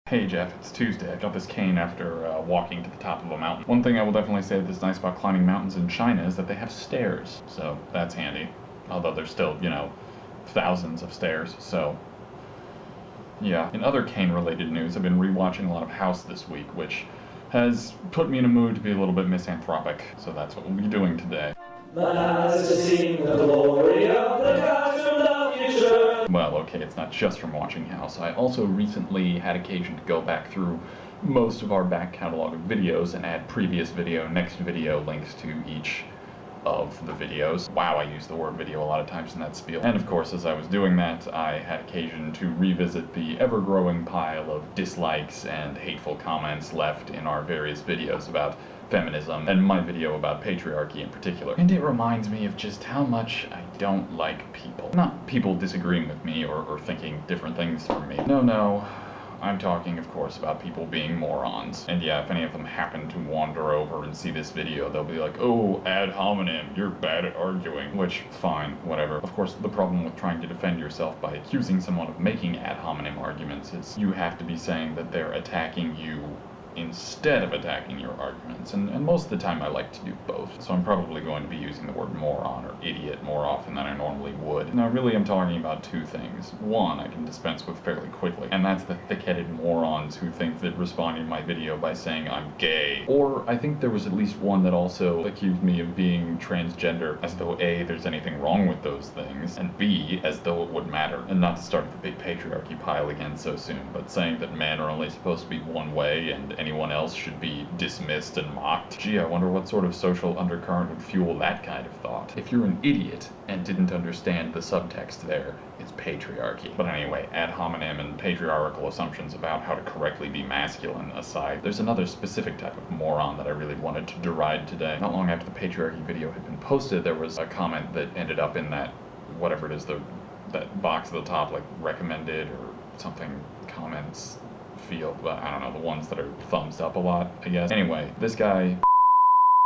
Hey Jeff, it's Tuesday. I got this cane after walking to the top of a mountain. One thing I will definitely say that's nice about climbing mountains in China is that they have stairs, so that's handy. Although there's still, thousands of stairs, so yeah. In other cane-related news, I've been rewatching a lot of House this week, which has put me in a mood to be a little bit misanthropic, so that's what we'll be doing today. Nice to sing the glory of the guys from the future. Well, okay, it's not just from watching House. I also recently had occasion to go back through most of our back catalog of videos and add previous video, next video links to each of the videos. Wow, I use the word video a lot of times in that spiel. And of course, as I was doing that, I had occasion to revisit the ever-growing pile of dislikes and hateful comments left in our various videos about feminism, and my video about patriarchy in particular. And it reminds me of just how much I don't like people. Not people disagreeing with me or thinking different things from me. No. I'm talking, of course, about people being morons. And yeah, if any of them happen to wander over and see this video, they'll be like, oh, ad hominem, you're bad at arguing. Which, fine, whatever. Of course, the problem with trying to defend yourself by accusing someone of making ad hominem arguments is you have to be saying that they're attacking you instead of attacking your arguments, and most of the time I like to do both, so I'm probably going to be using the word moron or idiot more often than I normally would. Now really I'm talking about two things. One, I can dispense with fairly quickly, and that's the thick-headed morons who think that responding to my video by saying I'm gay, or I think there was at least one that also accused me of being transgender, as though A, there's anything wrong with those things, and B, as though it would matter. And not to start the big patriarchy pile again so soon, but saying that men are only supposed to be one way and anyone else should be dismissed and mocked. Gee, I wonder what sort of social undercurrent would fuel that kind of thought. If you're an idiot and didn't understand the subtext there, it's patriarchy. But anyway, ad hominem and patriarchal assumptions about how to correctly be masculine aside, there's another specific type of moron that I really wanted to deride today. Not long after the patriarchy video had been posted, there was a comment that ended up in that, whatever it is, that box at the top, like recommended or something, comments field, but I don't know, the ones that are thumbs up a lot, I guess. Anyway, this guy,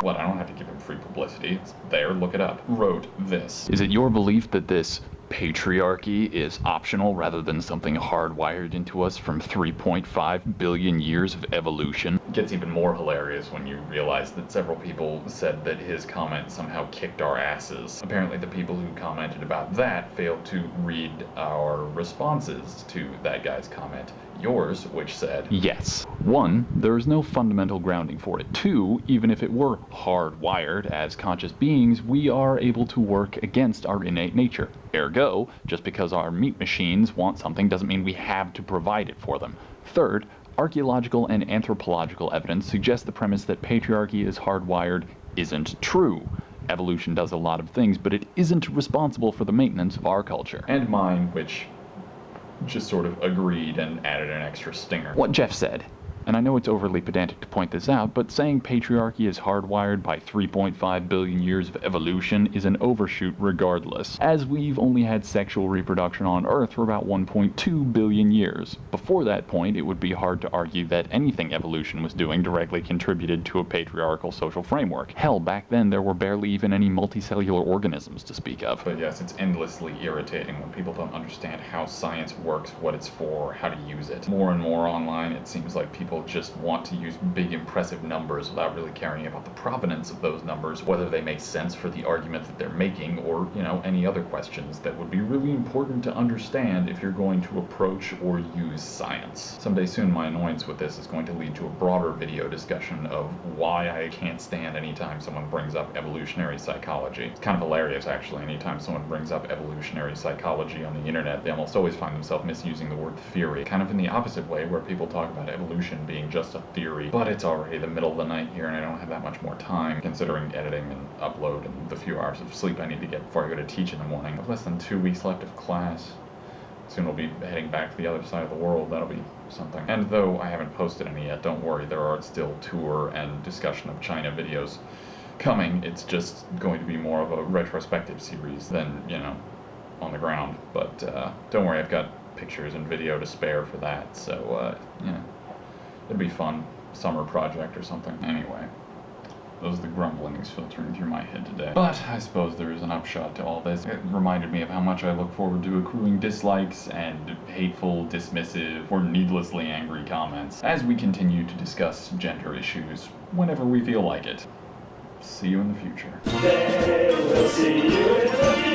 what, I don't have to give him free publicity, it's there, look it up, wrote this. Is it your belief that this patriarchy is optional rather than something hardwired into us from 3.5 billion years of evolution? It gets even more hilarious when you realize that several people said that his comment somehow kicked our asses. Apparently the people who commented about that failed to read our responses to that guy's comment. Yours, which said, yes. 1, there is no fundamental grounding for it. 2, even if it were hardwired as conscious beings, we are able to work against our innate nature. Ergo, just because our meat machines want something doesn't mean we have to provide it for them. 3rd, archaeological and anthropological evidence suggests the premise that patriarchy is hardwired isn't true. Evolution does a lot of things, but it isn't responsible for the maintenance of our culture. And mine, which just sort of agreed and added an extra stinger. What Jeff said, and I know it's overly pedantic to point this out, but saying patriarchy is hardwired by 3.5 billion years of evolution is an overshoot regardless, as we've only had sexual reproduction on Earth for about 1.2 billion years. Before that point, it would be hard to argue that anything evolution was doing directly contributed to a patriarchal social framework. Hell, back then there were barely even any multicellular organisms to speak of. But yes, it's endlessly irritating when people don't understand how science works, what it's for, how to use it. More and more online, it seems like people just want to use big impressive numbers without really caring about the provenance of those numbers, whether they make sense for the argument that they're making, or, any other questions that would be really important to understand if you're going to approach or use science. Someday soon my annoyance with this is going to lead to a broader video discussion of why I can't stand anytime someone brings up evolutionary psychology. It's kind of hilarious actually, anytime someone brings up evolutionary psychology on the internet, they almost always find themselves misusing the word theory, kind of in the opposite way where people talk about evolution being just a theory. But it's already the middle of the night here and I don't have that much more time, considering editing and upload and the few hours of sleep I need to get before I go to teach in the morning. I have less than 2 weeks left of class. Soon we'll be heading back to the other side of the world. That'll be something. And though I haven't posted any yet, don't worry, there are still tour and discussion of China videos coming. It's just going to be more of a retrospective series than, on the ground. But don't worry, I've got pictures and video to spare for that, so, it'd be fun. Summer project or something. Anyway, Those are the grumblings filtering through my head today. But I suppose there is an upshot to all this. It reminded me of how much I look forward to accruing dislikes and hateful, dismissive, or needlessly angry comments as we continue to discuss gender issues whenever we feel like it. See you in the future. They will see you in the future.